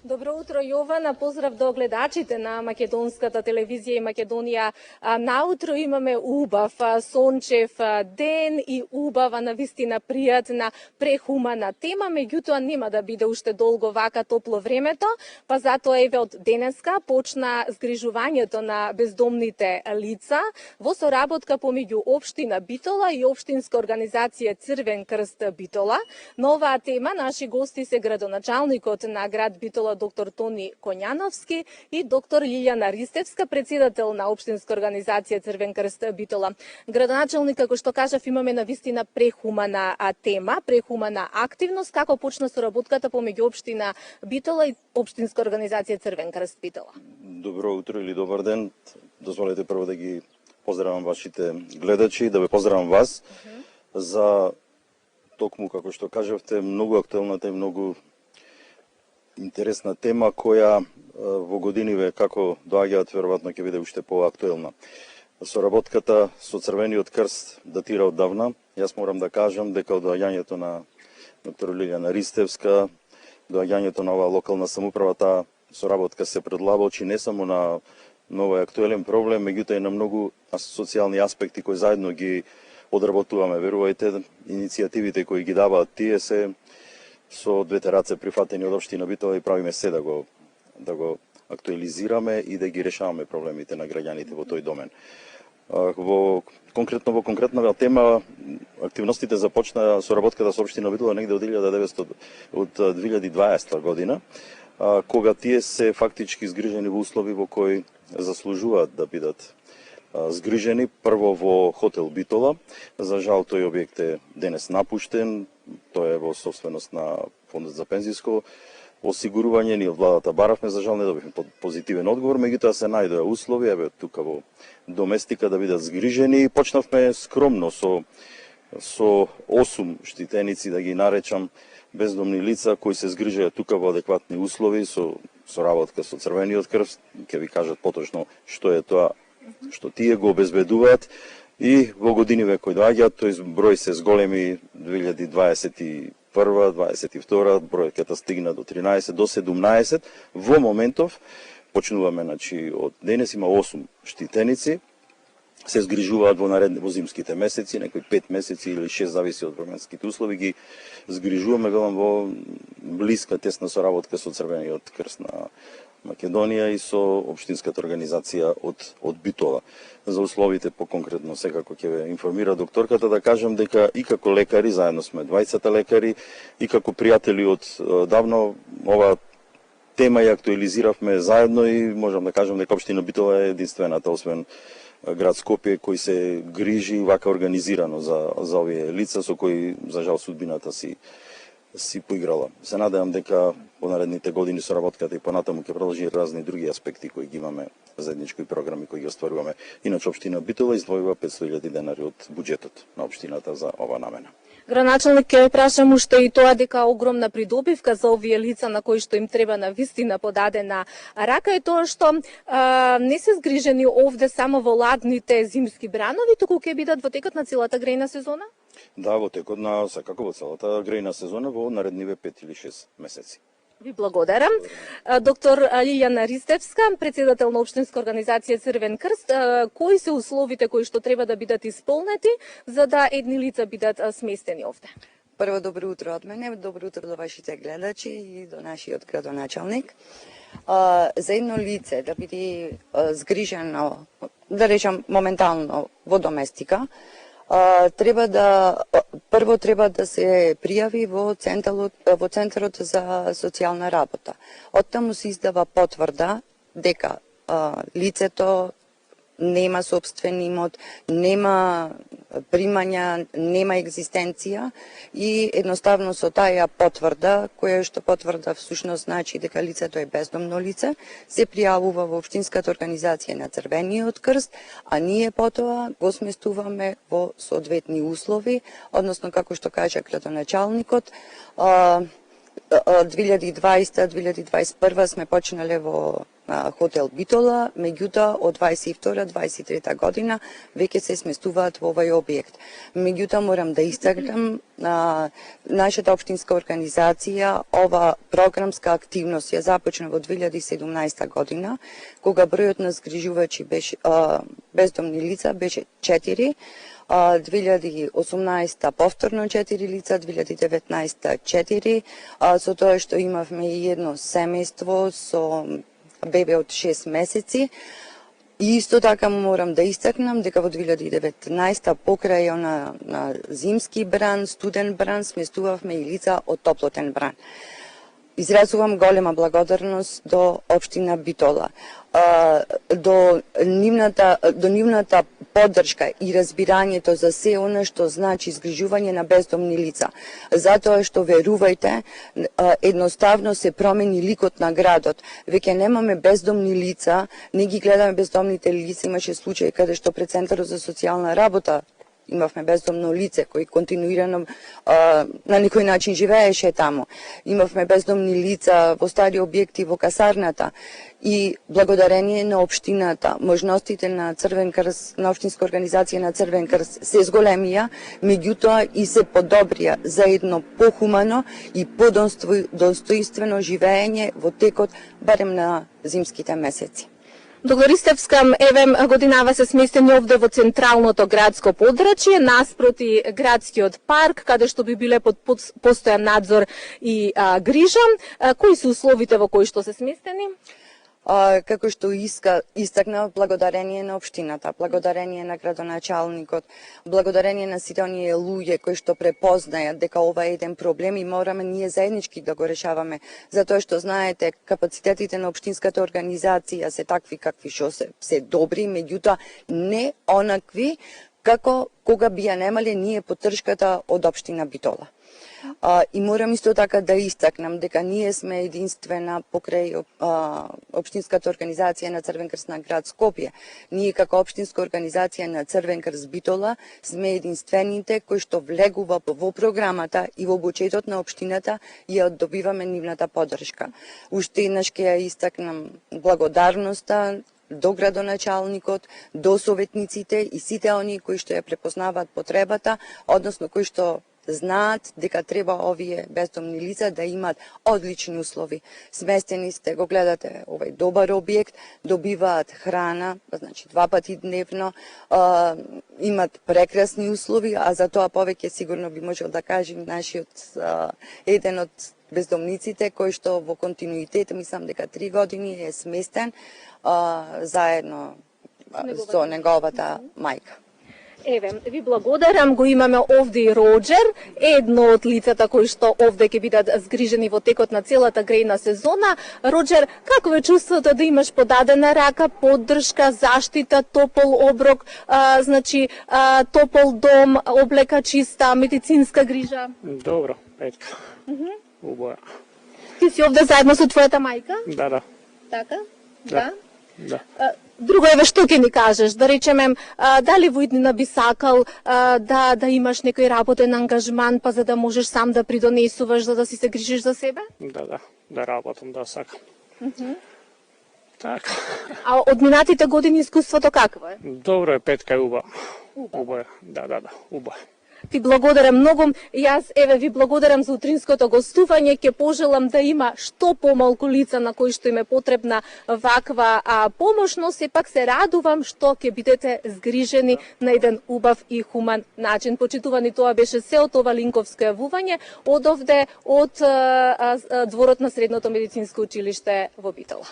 Добро утро, Јована. Поздрав до гледачите на македонската телевизија и Македонија. Наутро имаме убав, сончев ден и убава, навистина пријатна, прехумана тема, меѓутоа нема да биде уште долго вака топло времето, па затоа еве од денеска почна згрижувањето на бездомните лица во соработка помеѓу општина Битола и општинска организација Црвен крст Битола. На оваа тема наши гости се градоначалникот на град Битола доктор Тони Коњановски и доктор Лилјана Ристевска, председател на општинска организација Црвен крст Битола. Градоначалник, како што кажав, имаме навистина прехумана тема, прехумана активност. Како почна соработката помеѓу општина Битола и општинска организација Црвен крст Битола? Добро утро или добар ден. Дозволете прво да ги поздравам вашите гледачи, да ве поздравам вас за токму, како што кажавте, многу актуелната и многу интересна тема која во годиниве како доаѓаат веројатно ќе биде уште поактуелна. Соработката со Црвениот крст датира оддавна. Јас морам да кажам дека од доаѓањето на доктор Лилјана Ристевска, доаѓањето на оваа локална самоуправа, таа соработка се предлабочи не само на овој актуелен проблем, меѓутоа и на многу социјални аспекти кои заедно ги одработуваме. Верувајте, иницијативите кои ги даваат тие се со двете раце прифатени од општина Битола и правиме се да го актуализираме и да ги решаваме проблемите на граѓаните во тој домен. Во конкретната тема, активностите започна соработката со општина Битола негде од 2020 година, кога тие се фактички згрижени во услови во кои заслужуваат да бидат згрижени. Прво во хотел Битола. За жал тој објект е денес напуштен. Тој е во собственост на Фондот за пензиско осигурување. Ние од владата баравме, за жал не добивме позитивен одговор, меѓутоа се најдоа услови, еве тука во доместика да бидат згрижени и почнавме скромно со 8 штитеници, да ги наречам, бездомни лица кои се згрижеа тука во адекватни услови со работка со Црвениот крст. Ќе ви кажат поточно што е тоа што тие го обезбедуваат и во годиниве кои доаѓаат, тој број се зголеми 2021, 2022, бројката стигна до 13, до 17. Во моментов почнуваме, значи од денес има 8 штитеници, се згрижуваат во зимските месеци, некои 5 месеци или 6, зависи од временските услови, ги згрижуваме во блиска тесна соработка со Црвениот крст на Македонија и со општинската организација од Битола. За условите по-конкретно секако ќе ве информира докторката, да кажам дека и како лекари, заедно сме двајцата лекари, и како пријатели од давно ова тема ја актуализиравме заедно и можам да кажам дека општина Битола е единствената, освен град Скопје, кој се грижи вака организирано за овие лица со кои за жал судбината си поиграла. Се надевам дека во наредните години соработката и понатаму ќе продолжи разни други аспекти кои ги имаме заеднички програми кои ги остваруваме. Иначе општина Битола издвојува 500.000 денари од буџетот на општината за ова намена. Граначалник, ќе прашам уште и тоа дека огромна придобивка за овие лица на кои што им треба на вистина подадена рака е тоа што не се згрижени овде само во ладните зимски бранови, туку ќе бидат во текот на целата грејна сезона? Да, во текот на секако во целата грејна сезона во наредниве 5 или 6 месеци. Ви благодарам. Доктор Лилјана Ристевска, председател на општинска организација Црвен крст, кои се условите кои што треба да бидат исполнети за да едни лица бидат сместени овде? Прво, добро утро од мене, добро утро до вашите гледачи и до нашиот градоначалник. За едно лице да биде згрижено, да речам моментално во доместика, прво треба да се пријави во центарот за социјална работа. Оттаму се издава потврда дека лицето нема сопствен имот, нема примања, нема екзистенција и едноставно со таа потврда, која што потврда всушност значи дека лицето е бездомно лице, се пријавува во општинската организација на Црвениот крст, а ние потоа го сместуваме во соодветни услови, односно како што кажа градоначалникот, 2020-2021 сме почнале во хотел Битола, меѓутоа од 22-23 година веќе се сместуваат во овој објект. Меѓутоа морам да истакнам нашата општинска организација, ова програмска активност ја започна во 2017 година, кога бројот на згрижувачи беше бездомни лица беше 4. 2018 повторно 4 лица, 2019 4, со тоа што имавме и едно семејство со бебе од 6 месеци. И исто така морам да истакнам дека во 2019 покрај на зимски бран, студен бран, сместувавме и лица од топлотен бран. Изразувам голема благодарност до општина Битола, до нивната поддршка и разбирањето за се она што значи згрижување на бездомни лица. Затоа што, верувајте, едноставно се промени ликот на градот. Веќе немаме бездомни лица, не ги гледаме бездомните лица. Имаше случај каде што пред Центарот за социјална работа имавме бездомно лице кој континуирано на некој начин живееше таму. Имавме бездомни лица во стари објекти во касарната и благодарение на општината, можностите на Црвен крст, на општинска организација на Црвен крст се зголемија, меѓутоа и се подобрија за едно похумано и подостојствено живење во текот барем на зимските месеци. Доктор Истевска, еве годинава се сместени овде во централното градско подрачје, наспроти градскиот парк, каде што би биле под постојан надзор и грижа. Кои се условите во кои што се сместени? Како што истакна, благодарение на општината, благодарение на градоначалникот, благодарение на сите оние луѓе кои што препознајат дека ова е еден проблем и мораме ние заеднички да го решаваме, затоа што знаете капацитетите на општинската организација се такви какви што се добри, меѓутоа не онакви како кога би ја немале ние поддршката од општина Битола. И морам исто така да истакнам дека ние сме единствена покрај општинската организација на Црвен крст на град Скопје. Ние како општинска организација на Црвен крст Битола сме единствените кои што влегува во програмата и во буџетот на општината и ја добиваме нивната поддршка. Уште еднаш ќе ја истакнам благодарноста до градоначалникот, до советниците и сите оние кои што ја препознаваат потребата, односно кои што знаат дека треба овие бездомни лица да имаат одлични услови. Сместени сте, го гледате овој добар објект, добиваат храна, значи 2 пати дневно, имат прекрасни услови, а за тоа повеќе сигурно би можел да кажем нашиот еден од бездомниците кој што во континуитет, мислам дека 3 години е сместен заедно со неговата мајка. Еве, ви благодарам, го имаме овде и Роџер, едно од лицата кои што овде ќе бидат згрижени во текот на целата грејна сезона. Роџер, какво е чувството да имаш подадена рака, поддршка, заштита, топол оброк, топол дом, облека чиста, медицинска грижа? Добро, Петка. Убаво. Ти си овде заедно со твојата мајка? Да. Така? Да. Друго еве што ќе ни кажеш, да речеме, дали во иднина би сакал да имаш некој работен ангажман, па за да можеш сам да придонесуваш, за да си се грижиш за себе? Да работам, да сакам. Така. А од минатите години искуството какво е? Добро е, Петка, убаво. Убаво, да, убаво. Ти благодарам многу. Јас ви благодарам за утринското гостување. Ќе пожелам да има што помалку лица на кои што им е потребна ваква помош, но сепак се радувам што ќе бидете згрижени на еден убав и хуман начин. Почитувани, тоа беше се од ова линковско јавување од овде од дворот на Средното медицинско училиште во Битола.